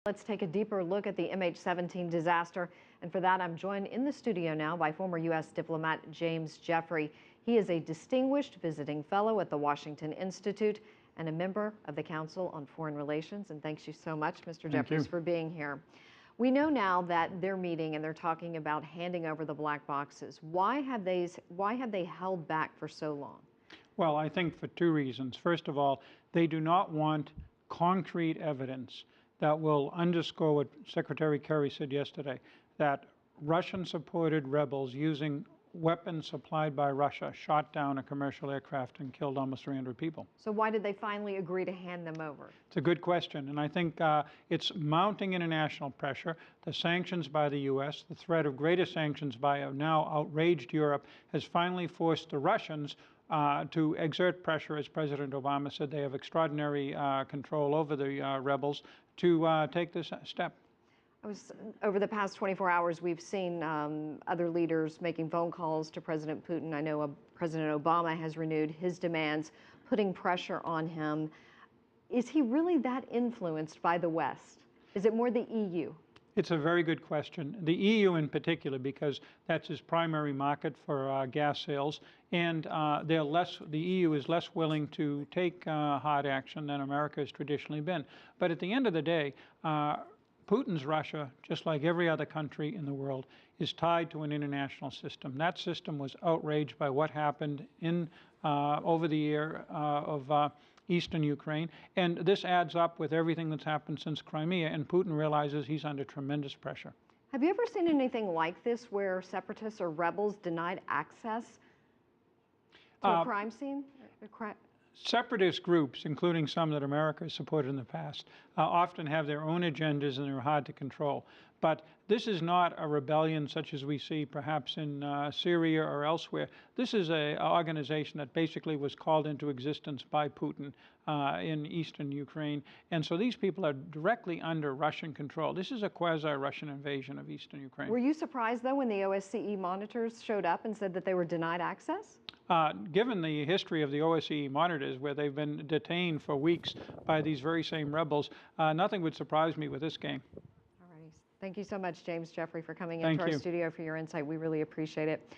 Let's take a deeper look at the MH17 disaster. And for that, I'm joined in the studio now by former U.S. diplomat James Jeffery. He is a distinguished visiting fellow at the Washington Institute and a member of the Council on Foreign Relations. And thanks you so much, Mr. Jeffries, for being here. We know now that they're meeting and they're talking about handing over the black boxes. Why have they held back for so long? Well, I think for two reasons. First of all, they do not want concrete evidence that will underscore what Secretary Kerry said yesterday, that Russian-supported rebels using weapons supplied by Russia shot down a commercial aircraft and killed almost 300 people. So why did they finally agree to hand them over? It's a good question, and I think it's mounting international pressure. The sanctions by the U.S., the threat of greater sanctions by a now outraged Europe has finally forced the Russians to exert pressure. As President Obama said, they have extraordinary control over the rebels to take this step. Over the past 24 hours, we've seen other leaders making phone calls to President Putin. I know President Obama has renewed his demands, putting pressure on him. Is he really that influenced by the West? Is it more the EU? It's a very good question. The EU in particular, because that's his primary market for gas sales, and the EU is less willing to take hard action than America has traditionally been. But at the end of the day, Putin's Russia, just like every other country in the world, is tied to an international system. That system was outraged by what happened over the year of eastern Ukraine, and this adds up with everything that's happened since Crimea, and Putin realizes he's under tremendous pressure. Have you ever seen anything like this where separatists or rebels denied access to a crime scene? Separatist groups, including some that America has supported in the past, often have their own agendas and they're hard to control. But this is not a rebellion such as we see perhaps in Syria or elsewhere. This is an organization that basically was called into existence by Putin in eastern Ukraine. And so these people are directly under Russian control. This is a quasi-Russian invasion of eastern Ukraine. Were you surprised, though, when the OSCE monitors showed up and said that they were denied access? Given the history of the OSCE monitors, where they've been detained for weeks by these very same rebels, nothing would surprise me with this game. All righty. Thank you so much, James Jeffery, for coming into our studio for your insight. We really appreciate it.